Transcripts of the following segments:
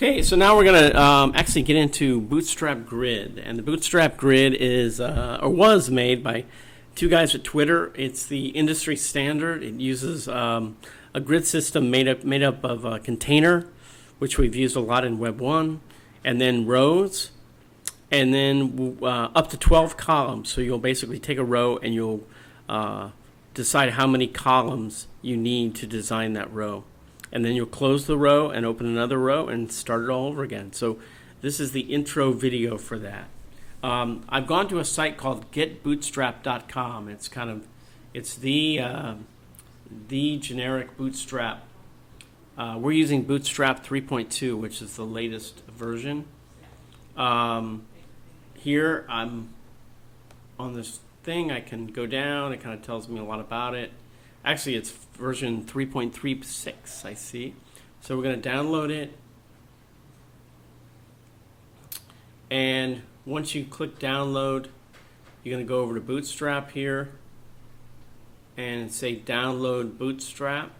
Okay, so now we're going to actually get into Bootstrap Grid. And the Bootstrap Grid is, or was made by two guys at Twitter. It's the industry standard. It uses a grid system made up of a container, which we've used a lot in Web 1, and then rows, and then up to 12 columns. So you'll basically take a row and you'll decide how many columns you need to design that row. And then you'll close the row and open another row and start it all over again. So this is the intro video for that. I've gone to a site called getbootstrap.com. It's the generic Bootstrap. We're using Bootstrap 3.2, which is the latest version. Here I'm on this thing. I can go down. It kind of tells me a lot about it. Actually, it's version 3.36, I see. So we're going to download it. And once you click download, you're going to go over to Bootstrap here and say download Bootstrap.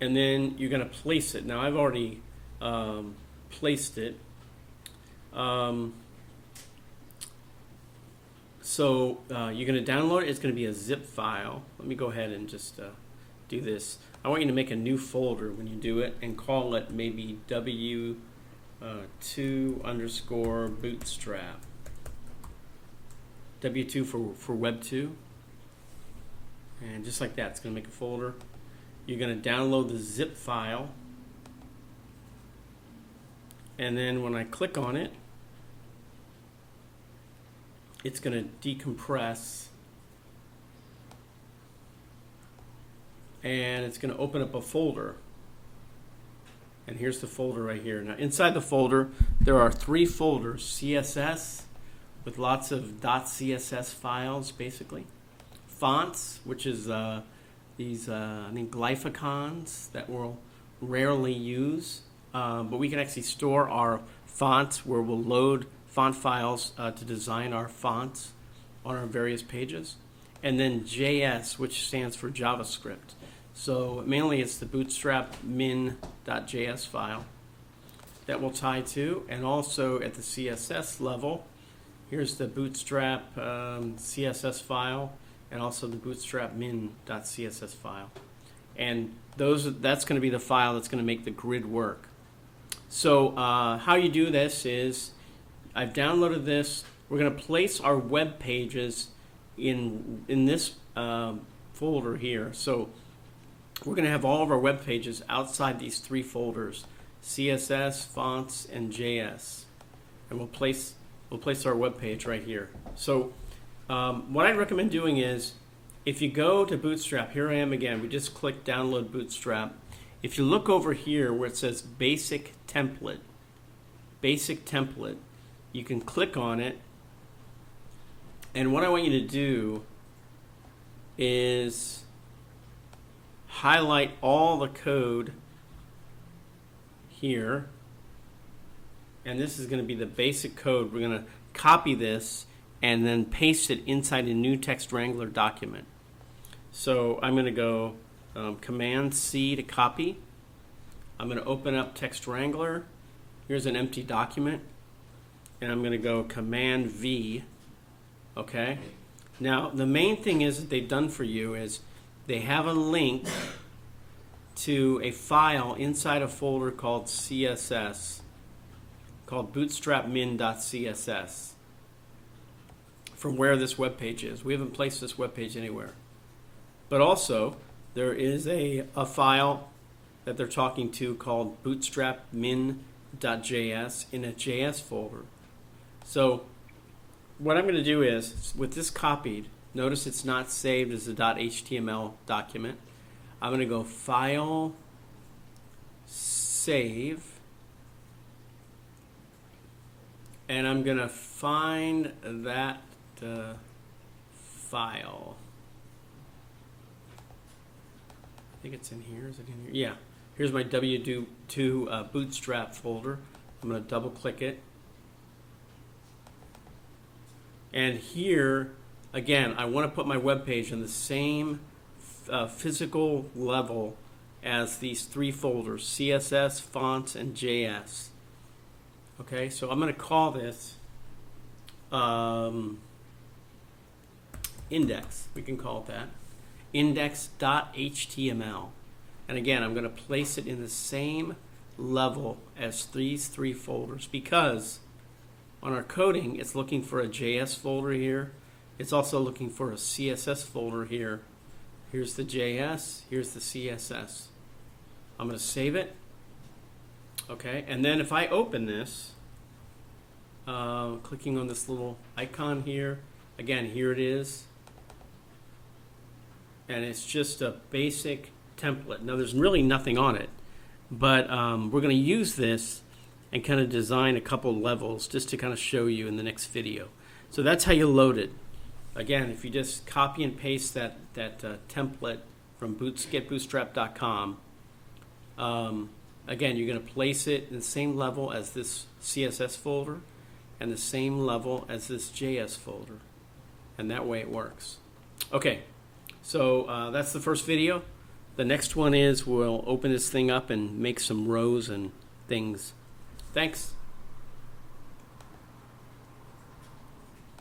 And then you're going to place it. Now, I've already placed it. So you're going to download it. It's going to be a zip file. Let me go ahead and just do this. I want you to make a new folder when you do it and call it maybe W2 underscore Bootstrap. W2 for Web 2. And just like that, it's going to make a folder. You're going to download the zip file. And then when I click on it, it's going to decompress, and it's going to open up a folder. And here's the folder right here. Now inside the folder there are three folders: CSS with lots of .css files, basically; fonts, which is these I think glyphicons that we'll rarely use, but we can actually store our fonts where we'll load font files to design our fonts on our various pages. And then JS, which stands for JavaScript. So mainly it's the bootstrap min.js file that we'll tie to. And also at the CSS level, here's the bootstrap CSS file and also the bootstrap min.css file. And that's going to be the file that's going to make the grid work. So how you do this is, I've downloaded this. We're going to place our web pages in this folder here. So we're going to have all of our web pages outside these three folders: CSS, fonts, and JS. And we'll place our web page right here. So what I'd recommend doing is, if you go to Bootstrap, here I am again. We just clicked download Bootstrap. If you look over here where it says basic template, you can click on it, and what I want you to do is highlight all the code here, and this is going to be the basic code. We're going to copy this and then paste it inside a new text wrangler document. So I'm going to go Command C to copy. I'm going to open up text wrangler. Here's an empty document. And I'm going to go Command V. Okay. Now the main thing is that they've done for you is they have a link to a file inside a folder called CSS, called bootstrapmin.css, from where this web page is. We haven't placed this web page anywhere. But also there is a file that they're talking to called bootstrapmin.js in a JS folder. So what I'm going to do is, with this copied, notice it's not saved as a .html document. I'm going to go File, Save, and I'm going to find that file. I think it's in here. Is it in here? Yeah. Here's my W2 Bootstrap folder. I'm going to double click it. And here, again, I want to put my web page in the same physical level as these three folders: CSS, fonts, and JS. Okay, so I'm going to call this index. We can call it that. Index.html. And again, I'm going to place it in the same level as these three folders, because on our coding, it's looking for a JS folder here. It's also looking for a CSS folder here. Here's the JS, here's the CSS. I'm going to save it. Okay, and then if I open this, clicking on this little icon here, again, here it is. And it's just a basic template. Now, there's really nothing on it, but we're going to use this and kind of design a couple levels just to kind of show you in the next video. So that's how you load it. Again, if you just copy and paste that template from getbootstrap.com, again, you're going to place it in the same level as this CSS folder and the same level as this JS folder. And that way it works. Okay, so that's the first video. The next one is we'll open this thing up and make some rows and things. Thanks.